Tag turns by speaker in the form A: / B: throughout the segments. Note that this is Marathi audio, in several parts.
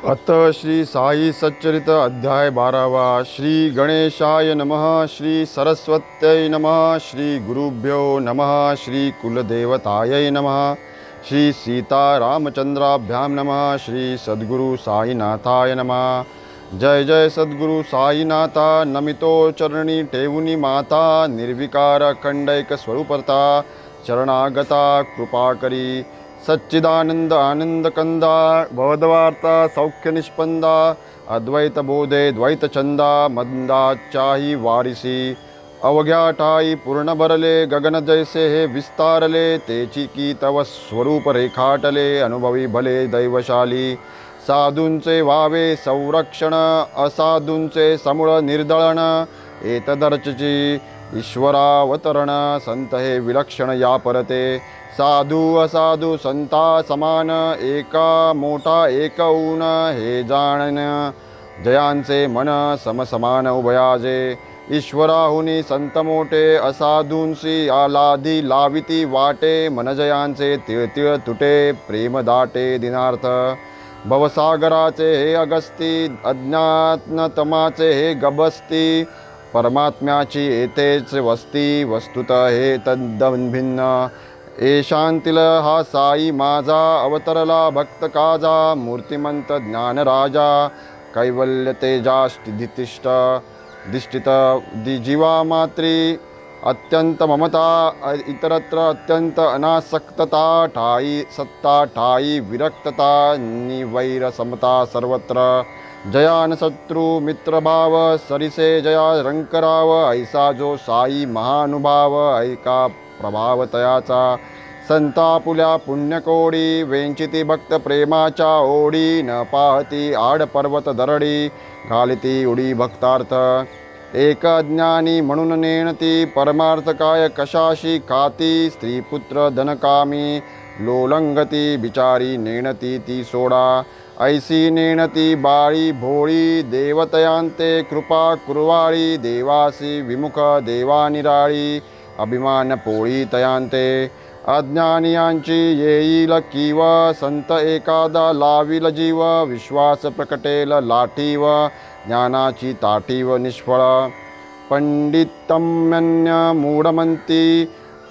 A: अत श्री साई सच्चरित अध्याय 12वा। श्री गणेशाय नमः। श्री सरस्वत्यै नमः। श्री गुरुभ्यो नमः। श्री कुलदेवतायै नमः। श्री सीता रामचंद्राभ्यां नमः। श्री सद्गुरु साईनाथाय नमः। जय जय सद्गुरु साईनाथा। नमितो चरणी ठेवुनी माता। निर्विकार अखंडैक स्वरूपता शरणागता कृपा करी। सच्चिदानंद आनंद कंदा भवद्वार्ता सौख्य निष्पंदा। अद्वैत बोधे द्वैत चंदा मंदाचाही वारिसी। अवघ्या ठाई पूर्ण भरले गगन जैसे हे विस्तारले। तेची की तव स्वरूप रेखाटले अनुभवी भले दैवशाली। साधूंचे व्हावे संरक्षण असाधूंचे समूळ निर्दळण। एतदर्चची ईश्वरावतरण संत हे विलक्षण या परते। साधू असाधू संता समान एका मोठा एक ऊन हे जाणन। जयांचे मन समसमान उभयाजे ईश्वराहुनी संत मोठे। असाधूंसी आलाधी लाविती वाटे मनजयांचे तिळतिळ तुटे प्रेम दाटे दिनार्थ। भवसागराचे हे अगस्ती अज्ञातनतमाचे हे गबस्ती। परमात्म्याची येथेच वस्ती वस्तुत हे तद्भिन्न। एशांतील हा साई माझा अवतरला भक्त काजा। मूर्तिमंत ज्ञानराजा कैवल्य तेजाष्टिधिष्ठ दिष्टित जीवा मात्री। अत्यंत ममता इतरत्र अत्यंत अनासक्तता। ठाई सत्ता ठाई विरक्तता निवैर समता सर्वत्र। जयान शत्रु मित्रभाव सरिसे जया रंकराव। ऐसा जो साई महानुभाव ऐका प्रभाव तयाचा। संतापुल्या पुण्यकोडी वेंचिती भक्त प्रेमाच्या ओढी। न पाहती आड पर्वत दरडी घालिती उडी भक्तार्थ। एक अज्ञानी म्हणून नेणती परमार्थ काय कशाशी खाती। स्त्रीपुत्र धनकामी लोलंगती बिचारी नेणती ती सोडा। ऐसी नेणती बाळी भोळी देवतयांते कृपा कुरवाळी। देवासी विमुख देवा निराळी अभिमान पोळी तयांते। अज्ञानियांची येईल कीव संत एखादा लाविल जीव। विश्वास प्रकटेल लाठीव ज्ञानाची ताठीव निष्फळ। पंडितम्यन्य मूढमंती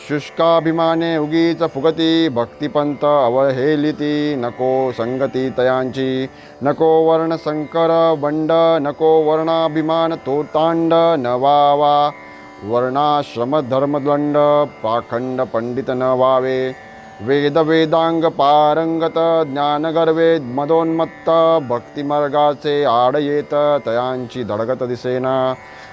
A: शुष्काभिमाने उगीच फुगती। भक्तिपंत अवहेलिती नको संगती तयांची। नको वर्ण संकर बंड नको वर्णाभिमान तो तांड। न वावा वर्णाश्रम धर्मदंड पाखंड पंडित न व्हावे। वेद वेदांग पारंगत ज्ञानगर्वे मदोन्मत्त। भक्तिमार्गाचे आड येत तयांची धडगत दिसेना।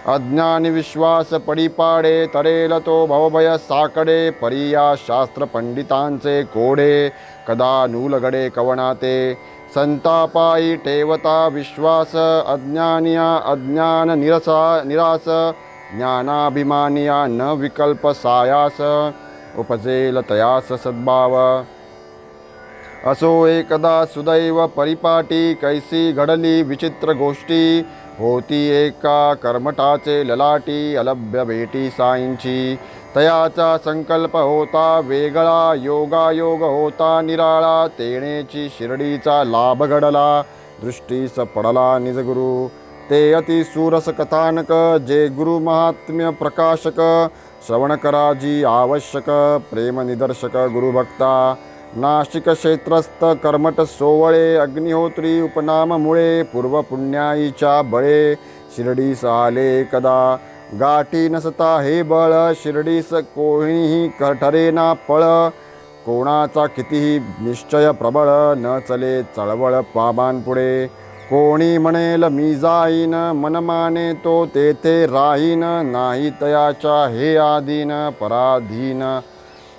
A: अज्ञानी विश्वास पडी पाडे तरेल तो भवभय साकडे। परिया शास्त्र पंडितांचे कोडे कदा नूलगडे कवनाते। संतापायी ठेवता विश्वास अज्ञानिया अज्ञान निरास। ज्ञानाभिमानिया न विकल्प सायास उपजेल तयास सद्भाव। असो एकदा सुदैव परिपाटी कैसी घडली विचित्र गोष्टी। होती एका कर्मठाचे ललाटी अलभ्य भेटी साईंची। तयाचा संकल्प होता वेगळा योगायोग होता निराळा। तेणेची शिर्डीचा लाभ घडला दृष्टीस पडला निजगुरु। ते अति सुरस कथानक जे गुरु महात्म्य प्रकाशक। श्रवण कराजी आवश्यक प्रेम निदर्शक गुरुभक्ता। नाशिक क्षेत्रस्थ कर्मठ सोवळे अग्निहोत्री उपनाम मुळे। पूर्व पुण्याईच्या बळे शिर्डीस आले कदा। गाठी नसता हे बळ शिर्डीस कोणीही ठरेना पळ। कोणाचा कितीही निश्चय प्रबळ न चले चळवळ पाबान पुढे। कोणी म्हणेल मी जाईन मन माने तो तेथे राहीन। नाही तयाच्या हे आधीन पराधीन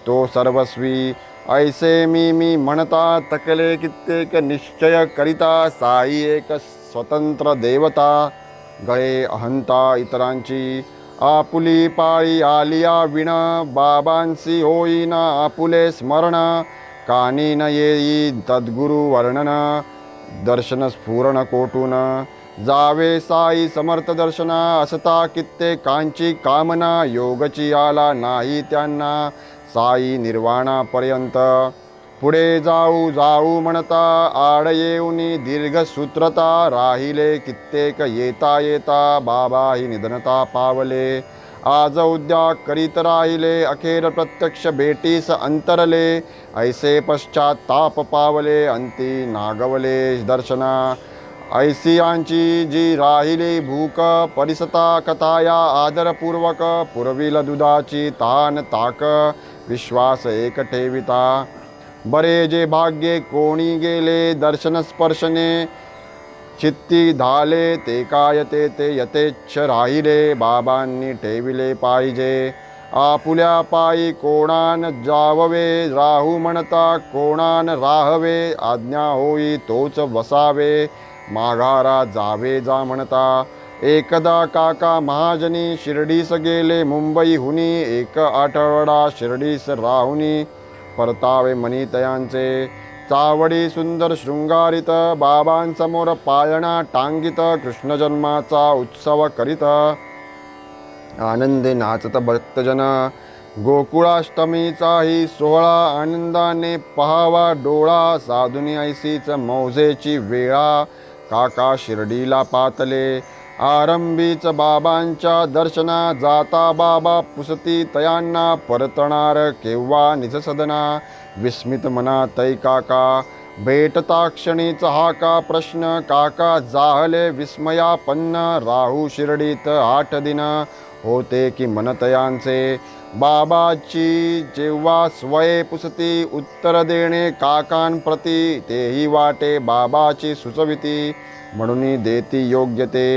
A: तो सर्वस्वी। ऐसे मी म्हणता तकले कित्येक निश्चय करिता। साई एक स्वतंत्र देवता गळे अहंता इतरांची। आपुली पाळी आलिया विण बाबांसी होईना आपुले स्मरण। कानी न येई तद्गुरु वर्णन दर्शन स्फुरण कोटून। जावे साई समर्थ दर्शना असता कित्येकांची कामना। योगची आला नाही त्यांना साई निर्वाणापर्यंत। पुढे जाऊ जाऊ म्हणता आड येऊनी दीर्घसूत्रता राहिले कित्येक येता येता बाबा ही निधनता पावले आज उद्या करीत राहिले अखेर प्रत्यक्ष भेटीस अंतरले ऐसे पश्चाताप पावले अंती नागवले दर्शना ऐसियांची जी राहिली भूक परिसता कथाया आदरपूर्वक पुरविल दुधाची तान ताक विश्वास एक ठेविता बरे जे भाग्ये कोणी गेले दर्शन स्पर्शने चित्ती धाले ते काय ते यथेच्छ राहिले बाबांनी ठेविले पाहिजे आपुल्या पायी कोणान जाववे राहू म्हणता कोणान राहवे आज्ञा होई तोच वसावे माघारा जावे जा म्हणता एकदा काका महाजनी शिर्डीस गेले मुंबईहुनी एक आठवडा शिर्डीस राहुनी परतावे मनितयांचे चावडी सुंदर शृंगारित बाबांसमोर पाळणा टांगित कृष्ण जन्माचा उत्सव करीत आनंदे नाचत भक्तजन गोकुळाष्टमीचाही सोहळा आनंदाने पहावा डोळा साधुनी ऐसीच मौजेची वेळा काका शिर्डीला पातले आरंभीच बाबांच्या दर्शना जाता बाबा पुसती तयांना परतणार केव्हा निजसदना विस्मित मना तै काका भेटता क्षणीच हा का प्रश्न काका जाहले विस्मयापन्न राहू शिर्डीत 8 दिन होते की मनतयांचे बाबाची जेव्हा स्वये पुसती उत्तर देणे काकांप्रती तेही वाटे बाबाची सुचविती म्हणून देती योग्य ते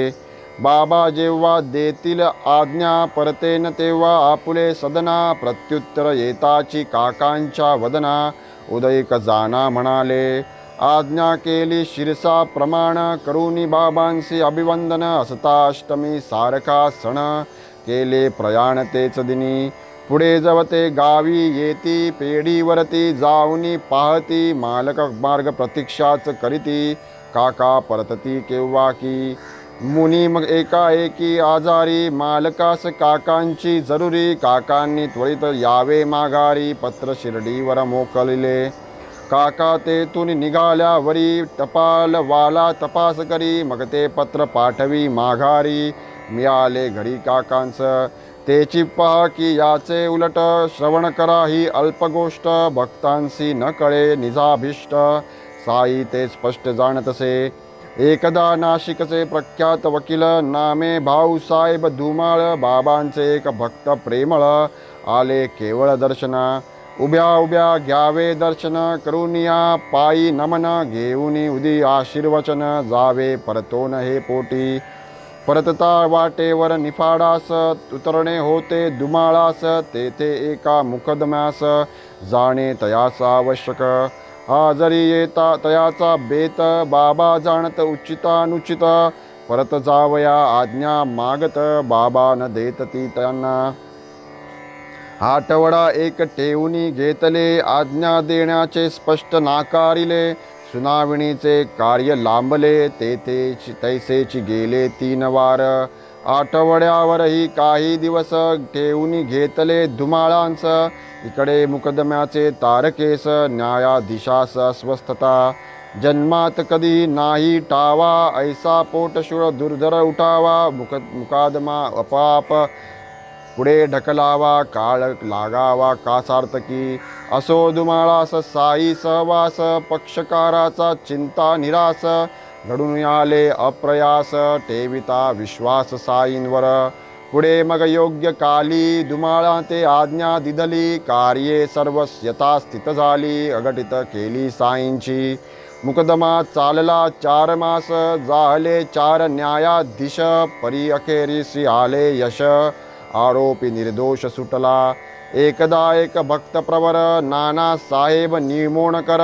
A: बाबा जेव्हा देतील आज्ञा परतेन तेव्हा आपुले सदना प्रत्युत्तर येताची काकांच्या वदना उदयक जाना म्हणाले आज्ञा केली शिरसा प्रमाण करुनी बाबांसी अभिवंदन असता अष्टमी सारखा सण केले प्रयाण तेच दिनी पुढे जवते गावी येती पेढीवरती जाऊनी पाहती मालक मार्ग प्रतीक्षाच करीती काका परतती केव्हा की मुनी मग एकाएकी आजारी मालकास काकांची जरुरी काकांनी त्वरित यावे माघारी पत्र शिर्डीवर मोकलिले काका तेथून निघाल्यावरी टपाल वाला तपास करी मग ते पत्र पाठवी माघारी मिळाले घरी काकांच तेची पहा की याचे उलट श्रवण करा ही अल्पगोष्ट भक्तांसी न कळे निजाभिष्ट साई ते स्पष्ट जाणतसे एकदा नाशिकचे प्रख्यात वकील नामे भाऊसाहेब धुमाळ बाबांचे एक भक्त प्रेमळ आले केवळ दर्शना उभ्या उभ्या घ्यावे दर्शन करून या पायी नमन घेऊनी उदी आशीर्वचन जावे परतोन हे पोटी परतता वाटेवर निफाडास उतरणे होते दुमाळास तेथे एका मुकदम्यास जाणे तयाचा आवश्यक हा जरी येता तयाचा बेत बाबा जाणत उचितानुचित परत जावया आज्ञा मागत बाबा न देत ती त्यांना आठवडा एक ठेवूनी घेतले आज्ञा देण्याचे स्पष्ट नाकारिले सुनावणीचे कार्य लांबले तेथे तैसेची गेले 3 वार आठवड्यावरही काही दिवस ठेवूनी घेतले धुमाळांस इकडे मुकदम्याचे तारकेस न्यायाधीशास अस्वस्थता जन्मात कधी नाही टावा ऐसा पोटशूळ दुर्धर उठावा मुकादमा अपाप पुढे ढकलावा काळ लागावा का सार्थकी असो दुमाळास साई सहवास पक्षकाराचा चिंता निरास घडून आले अप्रयास ठेविता विश्वास साईंवर पुढे मग योग्य काली दुमाळा ते आज्ञा दिधली कार्ये सर्व यथास्थित झाली अघटित केली साईंची मुकदमा चालला 4 मास जाहले 4 न्यायाधीश परी अखेरीसी आले यश आरोपी निर्दोष सुटला एकदा एक भक्त प्रवर नाना साहेब निमोणकर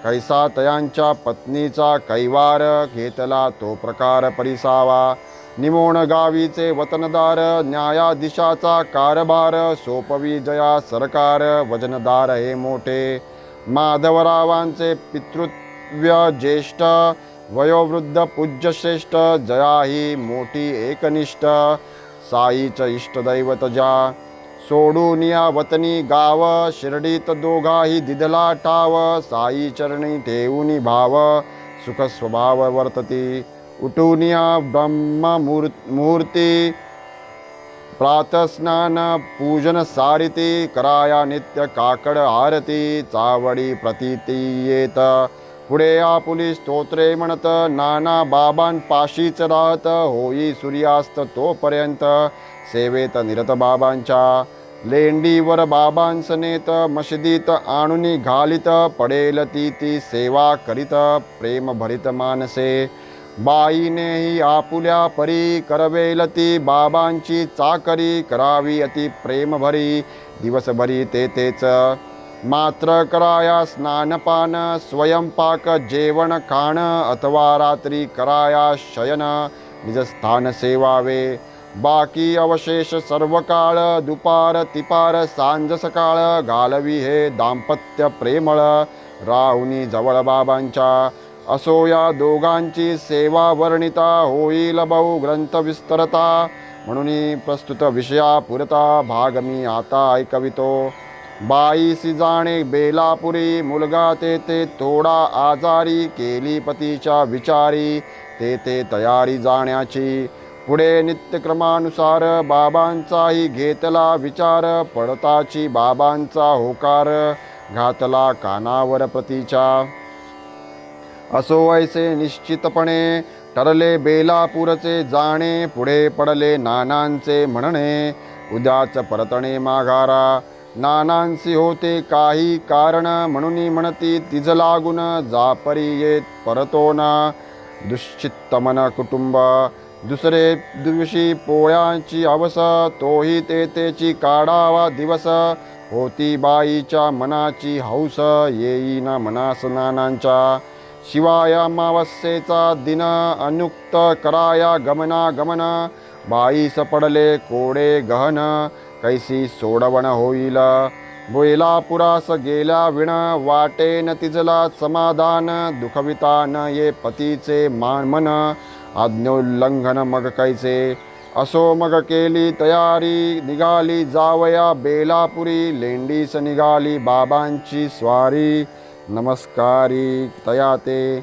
A: कैसा तयांच्या पत्नीचा कैवार घेतला तो प्रकार परिसावा निमोण गावीचे वतनदार न्यायाधीशाचा कारभार सोपवी जया सरकार वजनदार हे मोठे माधवरावांचे पितृव्य ज्येष्ठ वयोवृद्ध पूज्यश्रेष्ठ जया ही मोठी एकनिष्ठ साईच इष्टदैवत ज्या सोडून या वतनी गाव, शिर्डीत दोघाही दिदला ठाव, साई चरणी ठेवून भाव, सुख स्वभाव वर्तती, उठून या ब्रह्ममुहूर्ती, प्रातस्नान पूजन सारिती, कराया नित्य काकड आरती, चावडी प्रतीती येत, पुढे आपुली स्तोत्रे म्हणत, नाना बाबांपाशीच राहत, होई सूर्यास्त तोपर्यंत, सेवेत निरत बाबांच्या, लेंडीवर बाबांस नेत, मशिदीत आणून घालित, पडेल ती सेवा करीत, प्रेम भरित मानसे, बाईनेही आपुल्या परी, करवेल ती बाबांची चाकरी, करावी अति प्रेम भरी, दिवसभरी तेच, मात्र कराया स्नानपान, स्वयंपाक जेवण खाण, अथवा रात्री कराया शयन, निजस्थान सेवावे, बाकी अवशेष सर्व काळ, दुपार तिपार सांज सकाळ, घालवी हे दाम्पत्य प्रेमळ, राहुनी जवळ बाबांच्या, असो या दोघांची सेवा वर्णिता, होईल बहु ग्रंथ विस्तरता, म्हणून प्रस्तुत विषया पुरता, भाग मी आता ऐकवितो. बाईसी जाणे बेलापुरी, मुलगा ते थोडा आजारी, केली पतीच्या विचारी, ते तयारी जाण्याची, पुढे नित्यक्रमानुसार बाबांचाही घेतला विचार, पडताची बाबांचा होकार, घातला कानावर पतीच्या, असो ऐसे निश्चितपणे, ठरले बेलापूरचे जाणे, पुढे पडले नानांचे म्हणणे, उद्याच परतणे माघारा, नानांसी होते काही कारण, म्हणून म्हणती तिज लागून, जापरी येत परतोना, दुश्चित्तमन कुटुंब, दुसरे दिवशी पोळ्याची हवस, तोही तेची काढावा दिवस, होती बाईच्या मनाची हौस, येईना मनास नानांच्या, शिवाय अमावस्येचा दिन, अनुक्त कराया गमन, बाईस पडले कोडे गहन, कैसी सोडवण होईल, बेलापुरास गेल्या विण, वाटेन तिजला समाधान, दुखविता न ये पतीचे मन, आज्ञोल्लंघन मग कैसे, असो मग केली तयारी, निघाली जावया बेलापुरी, लेंडीस निघाली बाबांची स्वारी, नमस्कारी तयाते,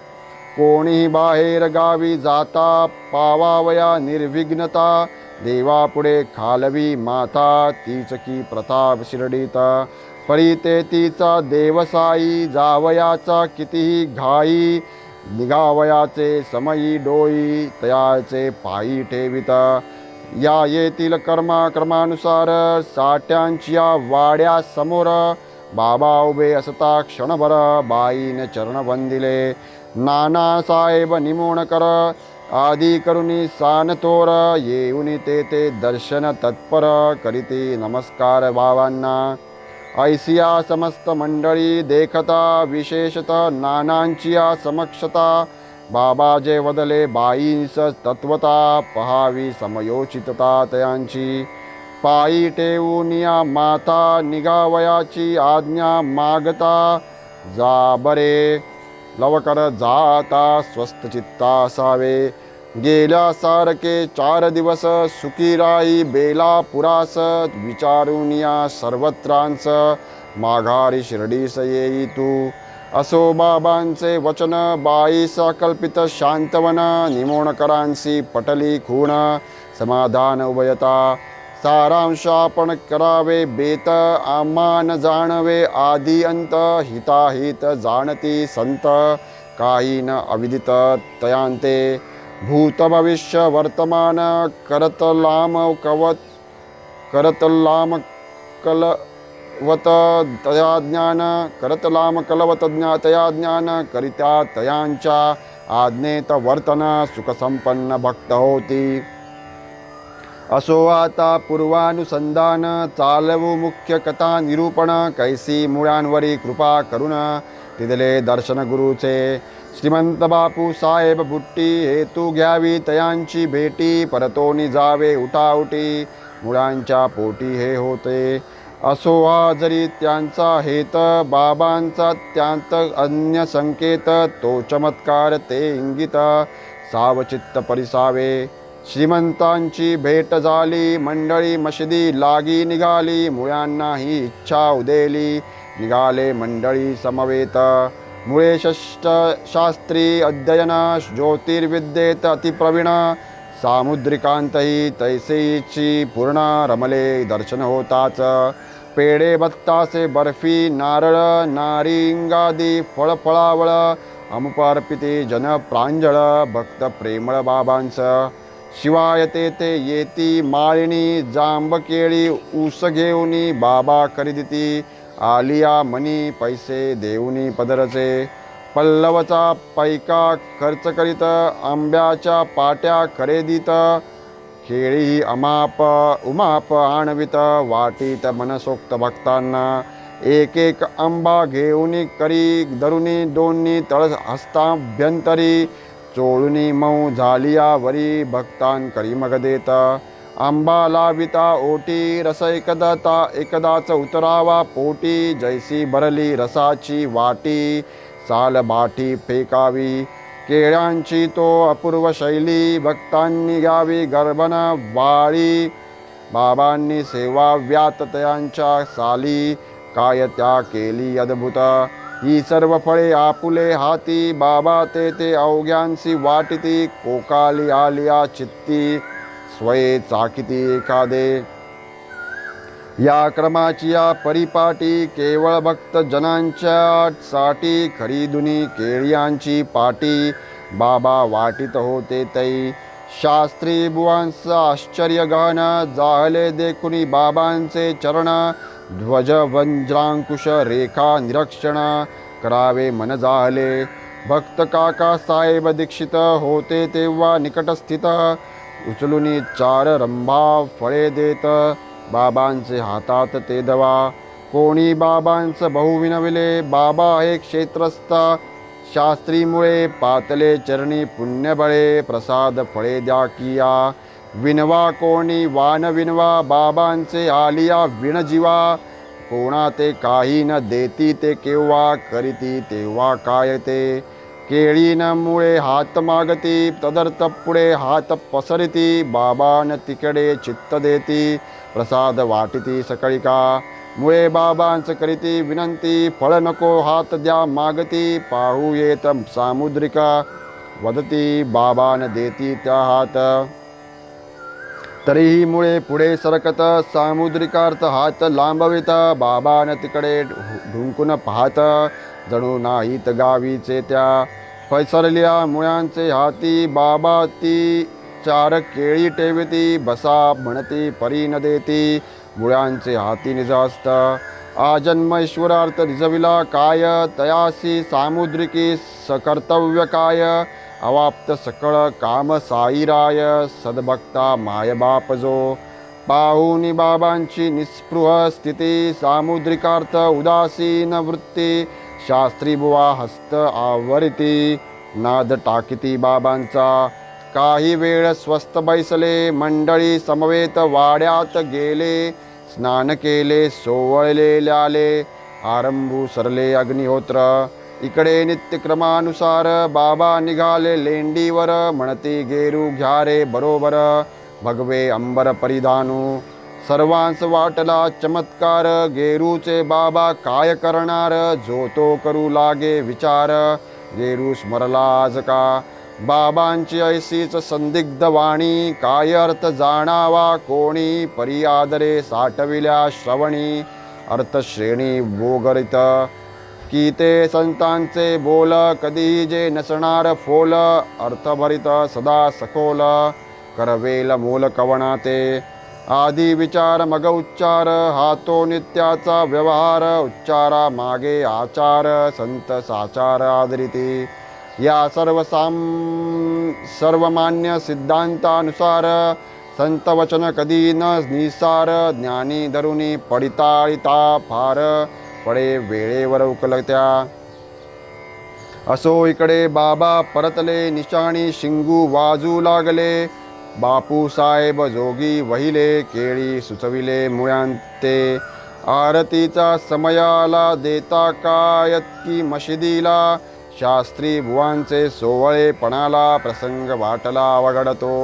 A: कोणीही बाहेर गावी जाता, पावावया निर्विघ्नता, देवापुढे खालवी माथा, तीच की प्रताप शिर्डीत, परी ते तिचा देवसाई, जावयाचा कितीही घाई, निघावयाचे समयी डोई, तयाचे पायी ठेवित, या येतील कर्मानुसार, साठ्यांच्या वाड्या समोर, बाबा उभे असता क्षणभर, बाईने चरण वंदिले, नाना साहेब निमोण कर, आदी करुनी सानतोर, येऊनी ते दर्शन तत्पर, करीती नमस्कार बाबांना, ऐसिया समस्त मंडळी देखता, विशेषतः नानांची समक्षता, बाबा जे वदले बाईंस तत्वता, पहावी समयोचितता तयांची, पायी ठेवूनिया माता, निघावयाची आज्ञा मागता, जा बरे लवकर जाता, स्वस्थ चित्ता असावे, गेल्यासारखे 4 दिवस, सुखी राही बेलापुरास, विचारूनिया सर्वत्रांस, माघारी शिर्डीस येई तू, असो बाबांचे वचन, बाईसा कल्पित शांतवन, निमोणकरांसी पटली खूण, समाधान उभयता, सारांश आपण करावे बेत, आमान जाणवे आदी अंत, हिताहित जाणती संत, काही न अविदित तयांते, भूत भविष्य वर्तमान, करतलाम कलवत तया ज्ञान, करतलाम कलवत तया ज्ञान, करित्या तयांच्या आज्ञेत वर्तन, सुखसंपन्न भक्त होती, असो आता पूर्वानुसंधान, चालवू मुख्य कथा निरूपण, कैसी मुळांवरी कृपा करुण, तिथले दर्शन गुरुचे, श्रीमंत बापू साहेब बुट्टी, हेतू घ्यावी तयांची भेटी, परतोनी जावे उठाउटी, मुळांच्या पोटी हे होते, असो हा जरी त्यांचा हेत, बाबांचा त्यांत अन्य संकेत, तो चमत्कार ते इंगित, सावचित्त परिसावे, श्रीमंतांची भेट झाली, मंडळी मशिदी लागी निघाली, मुळ्यांना ही इच्छा उदेली, निघाले मंडळी समवेत. मुळे शास्त्री अध्ययन, ज्योतिर्विद्येत अतिप्रवीण, सामुद्रिकांतही तैसेची पूर्ण, रमले दर्शन होताच. पेढे बत्तासे बर्फी नारळ नारिंगादी फळफळावळ, अमुपार्पिते जन प्रांजळ, भक्त प्रेमळ बाबांच. शिवाय ते येती माळिणी, जांब केळी ऊस घेऊनी, बाबा खरेदिती आलिया मनी, पैसे देऊनी पदरचे. पल्लवचा पैका खर्च करीत, आंब्याच्या पाट्या खरेदीत, केळी अमाप उमाप आणवित, वाटीत मनसोक्त भक्तांना. एक एक आंबा घेऊनी करी धरुनी, दोन्ही तळ हस्ताभ्यंतरी, चोळुनी मऊ झालिया वरी, भक्तांकरी मग देत. आंबा लाविता ओटी, रस एकदाच उतरावा पोटी, जैसी भरली रसाची वाटी, साल बाटी फेकावी. केळ्यांची तो अपूर्व शैली, भक्तांनी घ्यावी गर्भन वाळी, बाबांनी सेवाव्यात तयांच्या साली, काय त्या केली अद्भुत. ही सर्व फळे आपुले हाती, बाबा ते अवघ्यांसी वाटिती, कोकाली आलिया चित्ती, स्वये चाकिती एखादे. या क्रमाची या परिपाटी, केवळ भक्त जनांच्या साठी, खरीदुनी केळ्यांची पाटी, बाबा वाटीत होते तै. शास्त्री बुवांस आश्चर्य गहन, जाहले देखुनी बाबांचे चरण, ध्वज वज्रांकुश रेखा निरीक्षण, करावे मन जाहले. भक्त काका साहेब दीक्षित होते तेव्हा निकटस्थित, उचलुनी चार रंभा फळे देत, बाबांचे हातात ते दवा. कोणी बाबांचं बहु विनविले, बाबा हे क्षेत्रस्थ, शास्त्रीमुळे पातले चरणी पुण्यबळे, प्रसाद फळे द्या किया. विनवा कोणी वान विनवा, बाबांचे आलिया विणजीवा, कोणा ते काही न देती ते केव्हा, करीती तेव्हा काय ते. केळी न मुळे हात मागती, तदर्थ पुढे हात पसरती, बाबान तिकडे चित्त देती, प्रसाद वाटिती सकळिका. मुळे बाबांच करीती विनंती, फळ नको हात द्या मागती, पाहू येत सामुद्रिका, वदती बाबान देती त्या हात. तरीही मुळे पुढे सरकत, सामुद्रिकार्थ हात लांबवित, बाबान तिकडे ढुंकून पाहत, जणू नाहीत गावीचे त्या. फैसरल्या मुळ्यांचे हाती, बाबा ती चार केळी ठेवती, बसा म्हणती परी न देती, मुळ्यांचे हाती निज असत. आजन्म ईश्वरार्थ निजविला काय, तयासी सामुद्रिकी सकर्तव्य काय, अवाप्त सकळ काम साईराय, सद्भक्ता मायबाप जो. पाहुनी बाबांची निस्पृह स्थिती, सामुद्रिकार्थ उदासीन वृत्ती, शास्त्री बुवा हस्त आवरिती, नाद टाकिती बाबांचा. काही वेळ स्वस्त बैसले, मंडळी समवेत वाड्यात गेले, स्नान केले सोवळलेल्याले, आरंभू सरले अग्निहोत्र. इकडे नित्यक्रमानुसार बाबा निघाले लेंडीवर, म्हणती गेरू घ्या रे बरोबर, भगवे अंबर परिधानू. सर्वांस वाटला चमत्कार, गेरूचे बाबा काय करणार, जो तो करू लागे विचार, गेरू स्मरला आज का. बाबांची ऐसीच संदिग्ध वाणी, काय अर्थ जाणावा कोणी, परी आदरे साठविल्या श्रवणी, अर्थश्रेणी बोगरित. की ते संतांचे बोल, कधी जे नसणार फोल, अर्थभरित सदा सखोल, करवेल मोल कवणा ते. आधी विचार मग उच्चार, हातो नित्याचा व्यवहार, उच्चारा मागे आचार, संत साचार आदरिती. या सर्वमान्य सिद्धांतानुसार, संत वचन कधी न निसार, ज्ञानी धरुनी पडिताळिता फार, पडे वेळेवर उकलत्या. असो इकडे बाबा परतले, निशाणी शिंगू वाजू लागले, बापू साहेब जोगी वहिले, केळी सुचविले मुळ्यांते. आरतीचा समयाला देता कायतकी मशिदीला, शास्त्री बुवांचे सोवळेपणाला प्रसंग वाटला अवघडतो.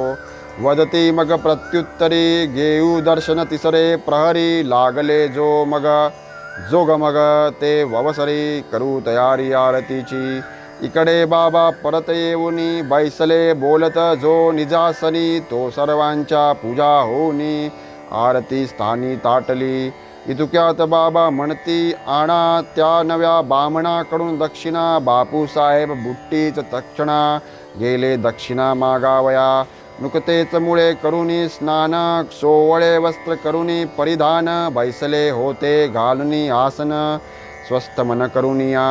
A: वदती मग प्रत्युत्तरी घेऊ दर्शन तिसरे प्रहरी लागले जोग मग ते ववसरी करू तयारी आरतीची इकडे बाबा परत येऊनी बैसले बोलत जो निजासनी तो सर्वांच्या पूजा होनी आरती स्थानी ताटली इतुक्यात बाबा म्हणती आणा त्या नव्या बामणाकडून दक्षिणा बापूसाहेब बुट्टीच तक्षणा गेले दक्षिणा मागावया नुकतेच मुळे करुणी स्नान सोवळे वस्त्र करुणी परिधान बैसले होते घालुनी आसन स्वस्थ मन करुनिया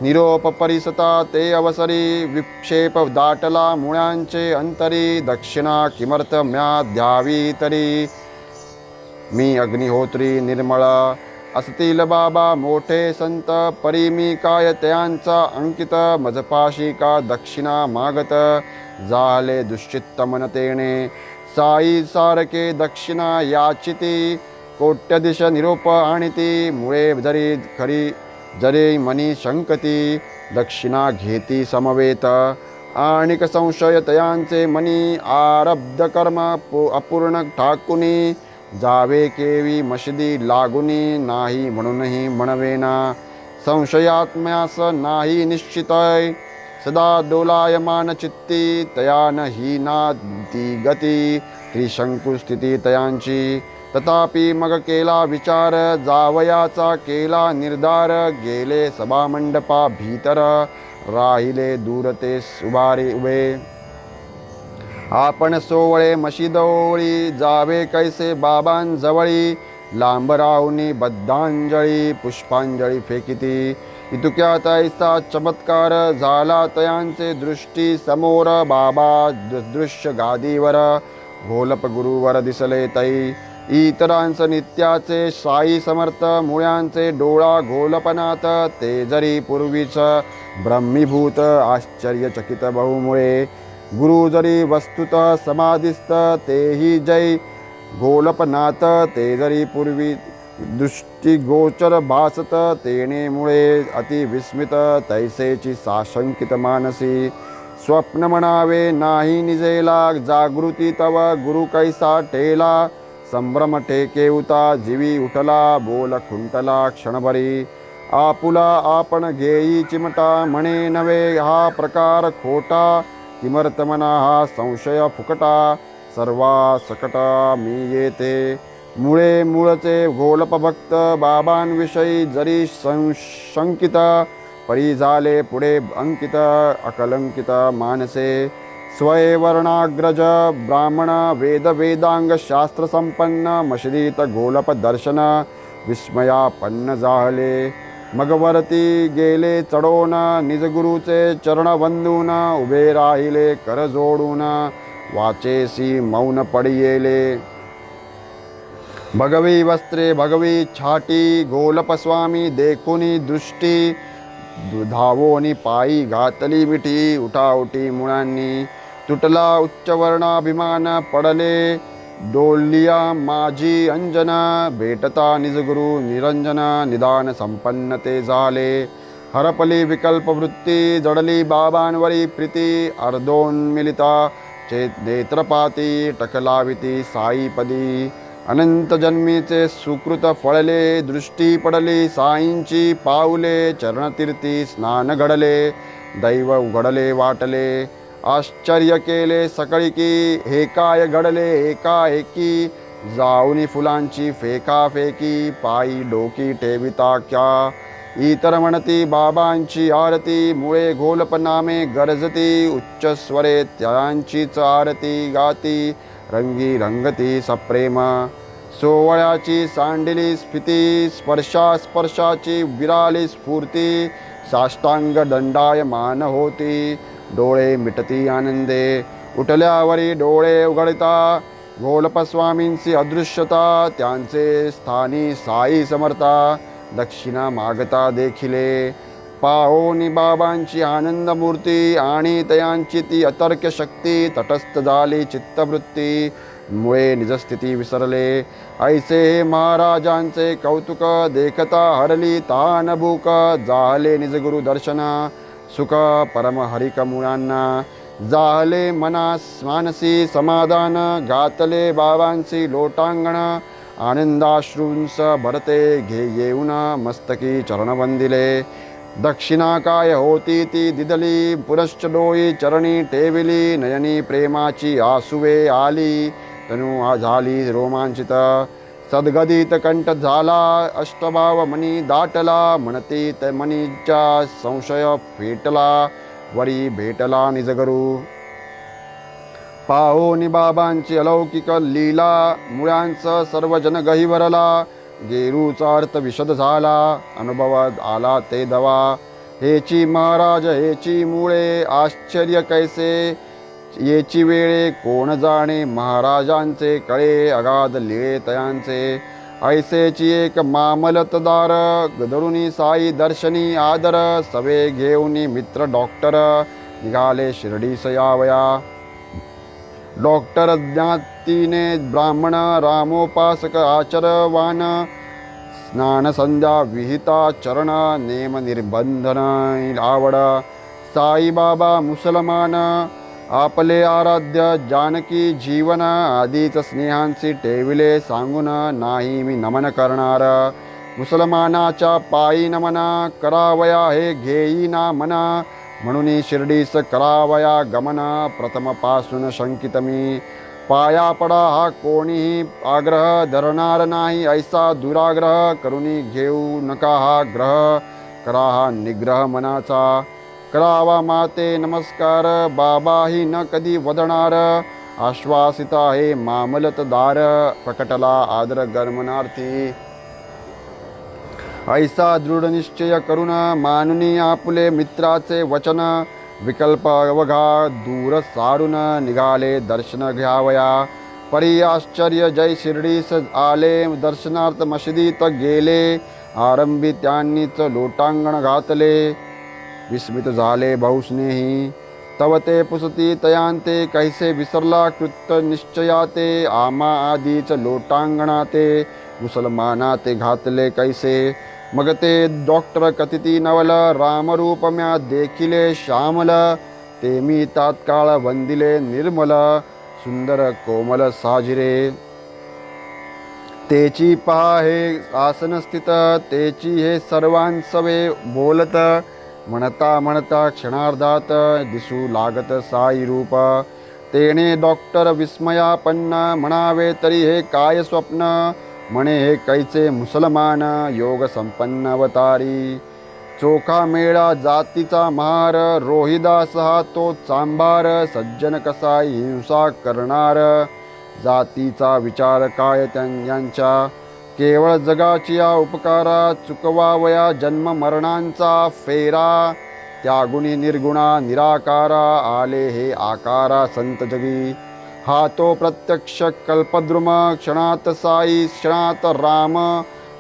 A: निरोप परिसता ते अवसरी विक्षेप दाटला मुळ्यांचे अंतरी दक्षिणा किमर्थ म्या द्यावी तरी मी अग्निहोत्री निर्मळ असतील बाबा मोठे संत परी मी काय त्यांचा अंकित मजपाशी का दक्षिणा मागत झाले दुश्चित्त मनतेने साई सारखे दक्षिणा याचिती कोट्यदिश निरोप आणिती मुळे जरी खरी जरी मनी शंकती दक्षिणा घेती समवेत आणिक संशय तयांचे मनी आरब्ध कर्म अपूर्ण ठाकुनी जावे केवी मशिदी लागुनी नाही म्हणूनही म्हणवेना संशयात्म्यास नाही निश्चितय सदा डोलायमान चित्ती तयान ही ना ती गती त्रिशंकु स्थिती तयांची तथापि मग केला विचार जावयाचा केला निर्धार गेले सभामंडपा भीतर राहिले दूर ते उभे आपण सोवळे मशिदोळी जावे कैसे बाबांजवळी लांब राहुनी बद्धांजळी पुष्पांजळी फेकिती इतुक्यात ऐसा चमत्कार झाला तयांचे दृष्टी समोर बाबा दृश्य गादीवर घोलप गुरुवर दिसले तै इतरांच नित्याचे साई समर्थ मुळ्यांचे डोळा घोलपनात ते जरी पूर्वीच ब्रह्मीभूत आश्चर्यचकित बहुमुळे गुरु जरी वस्तुत समाधिस्थ तेही जय घोलपनात ते जरी पूर्वी दृष्टिगोचर भासत तेने मुळे अति विस्मित तैसेची साशंकित मानसी स्वप्न म्हणावे नाही निजेला जागृती तव गुरु कैसा ठेला संभ्रम टेके उता जीवी उठला बोल खुंटला क्षणभरी आपुला आपण घेई चिमटा म्हणे नवे हा प्रकार खोटा किमर्थ मना हा संशय फुकटा सर्वा सकटा मी येते मुळे मूळचे घोलप भक्त बाबांविषयी जरी संशंकित परी झाले पुढे अंकित अकलंकित मानसे स्वयवर्णाग्रज ब्राह्मण वेद वेदांग शास्त्र संपन्न मशिदीत घोलप दर्शन विस्मयापन्न जाहले मग वरती गेले चढवून निजगुरुचे चरण वंदून उभे राहिले कर जोडून वाचेसी मौन पडियेले भगवी वस्त्रे भगवी छाटी घोलप स्वामी देखुनी दृष्टी धावोनी पायी घातली मिठी उठाउठी मुळांनी तुटला उच्चवर्णाभिमान पडले डोलिया माझी अंजना भेटता निजगुरु निरंजन निदान संपन्न ते झाले हरपली विकल्प वृत्ती जडली बाबांवरी प्रीती अर्धोन्मिलिता चेत नेत्रपाती टकलाविती साईपदी अनंत जन्मीचे सुकृत फळले दृष्टी पडली साईंची पाऊले चरणतीर्थी स्नान घडले दैव उघडले वाटले आश्चर्य केले सकळिकी हे काय घडले एकाएकी जाऊनी फुलांची फेकाफेकी पायी डोकी ठेविता क्या इतर म्हणती बाबांची आरती मुळे घोलप नामे गरजती उच्च स्वरे त्यांचीच आरती गाती रंगी रंगती सप्रेम सोवळ्याची सांडिली स्फिती स्पर्शाची विराली स्फूर्ती साष्टांग दंडायमान होती डोळे मिटती आनंदे उठल्यावरी डोळे उघडता घोलपस्वामींची अदृश्यता त्यांचे स्थानी साई समर्था दक्षिणा मागता देखिले पाहोनी बाबांची आनंद मूर्ती आणि तयांची ती अतर्क्य शक्ती तटस्थ झाली चित्तवृत्ती मुळे निजस्थिती विसरले ऐसे महाराजांचे कौतुक देखता हरली तान भूक जाहले निजगुरु दर्शन सुख परम हरिक मुळांना जाहले मानसी समाधान, घातले बाबांची लोटांगण, आनंदाश्रूंस भरते घे येऊन मस्तकी चरण वंदिले. दक्षिणा काय होती ती दिदली, पुनश्च डोई चरणी ठेविली, नयनी प्रेमाची आसुवे आली, तनु झाली रोमांचित. सद्गदित कंठ झाला, अष्टभाव मनी दाटला, म्हणती मनीच्या संशय फेटला, वरी भेटला निजगुरु. पाहोनी बाबांची अलौकिक लीला, मुळ्यांचं सर्वजन गहिवरला, गेरूचा अर्थ विशद झाला, अनुभवात आला ते दवा. हेची महाराज हेची मुळे, आश्चर्य कैसे येची वेळे, कोण जाणे महाराजांचे कळे, अगाध लिळे तयांचे. ऐसेची एक मामलतदार, गदरुनी साई दर्शनी आदर, सवे घेऊनी मित्र डॉक्टर, निघाले शिर्डीस यावया. डॉक्टर ज्ञातीने ब्राह्मण, रामोपासक आचरवान, स्नान संध्या विहिता चरण, नेम निर्बंधन आवड. साईबाबा मुसलमान, आपले आराध्य जानकी जीवन, आधीच स्नेहांची ठेविले सांगून, नाही मी नमन करणार. मुसलमानाच्या पायी नमन, करावया हे घेई ना मना, म्हणून शिर्डीस करावया गमन. प्रथमपासून शंकित मी, पाया पडा हा कोणीही आग्रह, धरणार नाही ऐसा दुराग्रह, करुणी घेऊ नका हा ग्रह, करा हा निग्रह मनाचा. करावा माते नमस्कार, बाबाही न कधी वदणार, आश्वासिता हे मामलतदार, प्रकटला आदर गमनार्थी. ऐसा दृढ निश्चय करून, मानुनी आपुले मित्राचे वचन, विकल्प अवघा दूर सारून, निघाले दर्शन घ्यावया. परी आश्चर्य जय शिर्डीस आले, दर्शनार्थ मशिदीत गेले, आरंभी त्यांनीच लोटांगण घातले, विस्मित झाले बहुस्नेही. तव ते पुसती तयांते, कैसे विसरला कृत निश्चयाते, आमा आधीच लोटांगणाते, मुसलमानाते घातले कैसे. मग ते डॉक्टर कथिती नवल, रामरूप म्या देखिले श्यामल, ते मी तात्काळ वंदिले निर्मल, सुंदर कोमल साजिरे. तेची पहा हे आसन स्थित, तेची हे सर्वांसवे बोलत, म्हणता म्हणता क्षणार्धात दिसू लागत साई रूप. तेने डॉक्टर विस्मयापन्न, म्हणावे तरी हे काय स्वप्न, म्हणे हे कैचे मुसलमान, योग संपन्न अवतारी. चोखा मेळा जातीचा महार, रोहिदास हा तो चांभार, सज्जन कसा हिंसा करणार, जातीचा विचार काय यांच्या. केवळ जगाची या उपकारा, चुकवावया जन्म मरणांचा फेरा, त्यागुणी निर्गुणा निराकारा, आले हे आकारा संत जगी. हा तो प्रत्यक्ष कल्पद्रुम, क्षणात साई क्षणात राम,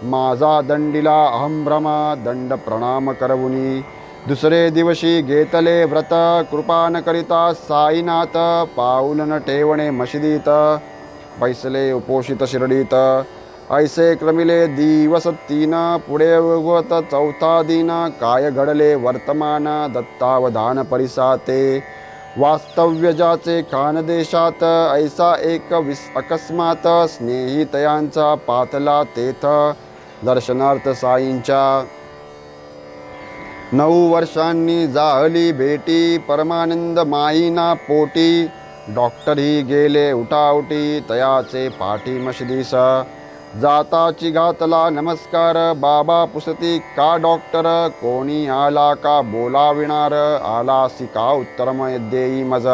A: माझा दंडिला अहंभ्रम, दंड प्रणाम करवुनी. दुसरे दिवशी घेतले व्रत, कृपा न करिता साईनाथ, पाऊल न ठेवणे मशिदीत, बैसले उपोषित शिर्डीत. ऐसे क्रमिले दिवस तीन, पुढे उगवत चौथा दिन, काय घडले वर्तमान, दत्तावधान परिसाते. वास्तव्य जाचे खानदेशात, ऐसा एक अकस्मात, स्नेहितयांचा पातला तेथ, दर्शनार्थ साईंच्या. 9 वर्षांनी जाहली भेटी, परमानंद माईना पोटी, डॉक्टरही गेले उठाउटी, तयाचे पाठी मशिदीस. जाताची घातला नमस्कार, बाबा पुसती का डॉक्टर, कोणी आला का बोलाविणार, आलासी का उत्तरम देई मज.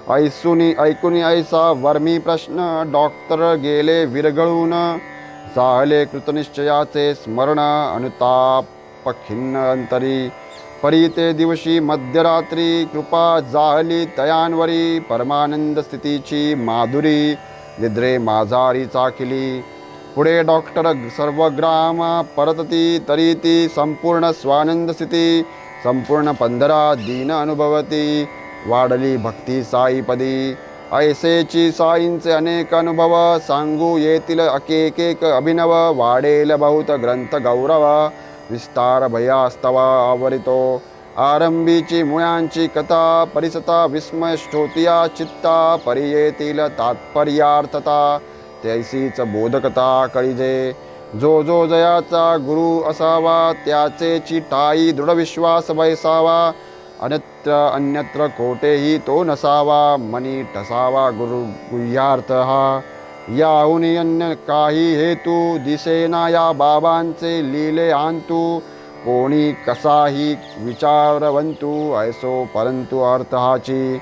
A: ऐकुनी ऐसा वर्मी प्रश्न, डॉक्टर गेले विरघळून, जाहले कृतनिश्चयाचे स्मरण, अनुताप खिन्न अंतरी. परी ते दिवशी मध्यरात्री, कृपा जाहली तयांवरी, परमानंद स्थितीची माधुरी, निद्रे माझारी चाखिली. पुढे डॉक्टर सर्व ग्राम परतती, तरी ती संपूर्ण स्वानंद स्थिती, संपूर्ण 15 दीन अनुभवती, वाढली भक्ती साईपदी. ऐसेची साईंचे अनेक अनुभव, सांगू येतील एकेक अभिनव, वाढेल बहुत ग्रंथ गौरव, विस्तार भयास्तव आवरितो. आरंभीची मुळ्यांची कथा परिसता विस्मय श्रोतिया चित्ता परियेतील तात्पर्यार्थता तैसीच बोधकथा कळिजे जो जो जयाचा गुरु असावा त्याचेची ठाई दृढ विश्वास बैसावा अन्यत्र कोठेही तो नसावा मनी ठसावा गुरु गुह्यार्थ हा याहून अन्य काही हेतू दिसेना या बाबांचे लीले आणतू कोणी कसाही विचारवंतू ऐसो परंतु अर्थ हाची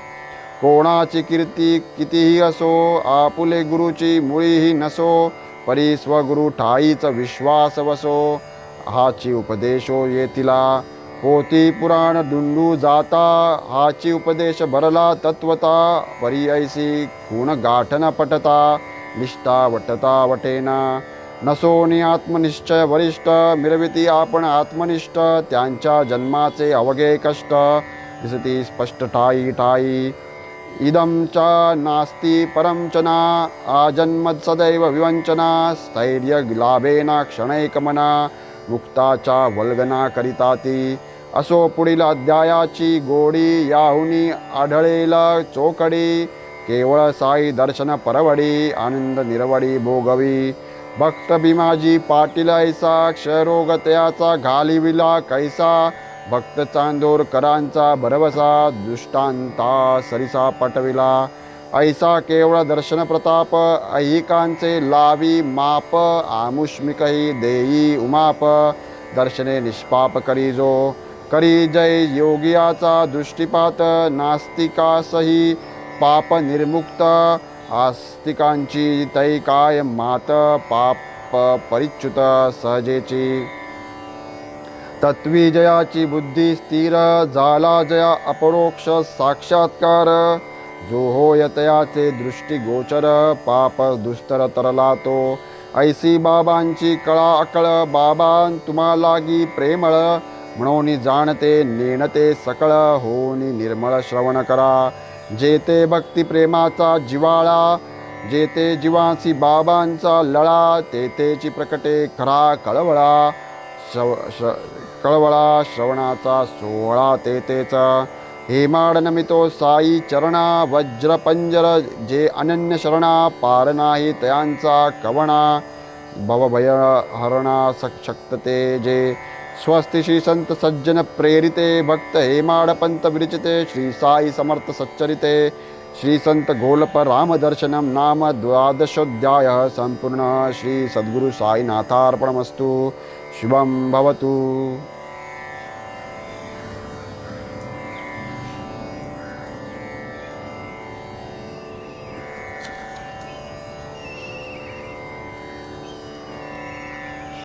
A: कोणाची कीर्ती कितीही असो आपुले गुरुची मुळीही नसो परी स्वगुरु ठाईच विश्वास वसो हाची उपदेशो येतिला पोती पुराण डुंडू जाता हाची उपदेश भरला तत्वता परी ऐसी खूण गाठन पटता निष्ठा वटता वटेना नसोनी आत्मनिश्चय वरिष्ठ मिरविती आपण आत्मनिष्ठ त्यांच्या जन्माचे अवघे कष्ट दिसती स्पष्ट ठाई ठाई इदं च नास्ति परं च ना आजन्मत् सदैव विवंचना स्थैर्य लाभेना क्षणैकमना मुक्ताचा वल्गना करिता ती असो पुढील अध्यायाची गोडी याहुनी आढळेल चोकडी केवळ साई दर्शन परवडी आनंद निरवडी भोगवी भक्त भीमाजी पाटील ऐसा क्षयरोग तयाचा घालिविला कैसा भक्त चांदोरकरांचा भरवसा दृष्टांता सरिसा पटविला ऐसा केवळ दर्शन प्रताप ऐहिकांचे लावी माप आमुष्मिकही देई उमाप दर्शने निष्पाप करीजो करी जय योगियाचा दृष्टिपात नास्तिकासही पाप निर्मुक्त आस्तिकांची तै काय मात पाप परिच्युत सहजेची तत्वी जयाची बुद्धी स्थिर झाला जया अपरोक्ष साक्षात्कार जो होय तयाचे दृष्टी गोचर पाप दुस्तर तरला तो ऐसी बाबांची कळा अकळ बाबां तुम्हालागी प्रेमळ म्हणून जाणते नेणते सकळ होनी निर्मळ श्रवण करा जेते भक्ती प्रेमाचा जिवाळा जेते जीवांसी बाबांचा लळा तेथेची प्रकटे खरा कळवळा कळवळा श्रवणाचा सोहळा तेथेच हेमाड नमितो साई चरणा वज्रपंजर जे अनन्य शरणा पार नाही तयांचा कवणा भवभय हरणा सशक्तते जे स्वस्ति श्री संत सज्जन प्रेरिते भक्त हेमाड पंत विरचिते श्री साई समर्थ सच्चरिते श्री संत गोलप रामदर्शनम नाम द्वादशोध्याय संपूर्ण श्री सद्गुरु साईनाथार्पणमस्तु शुभं भवतु।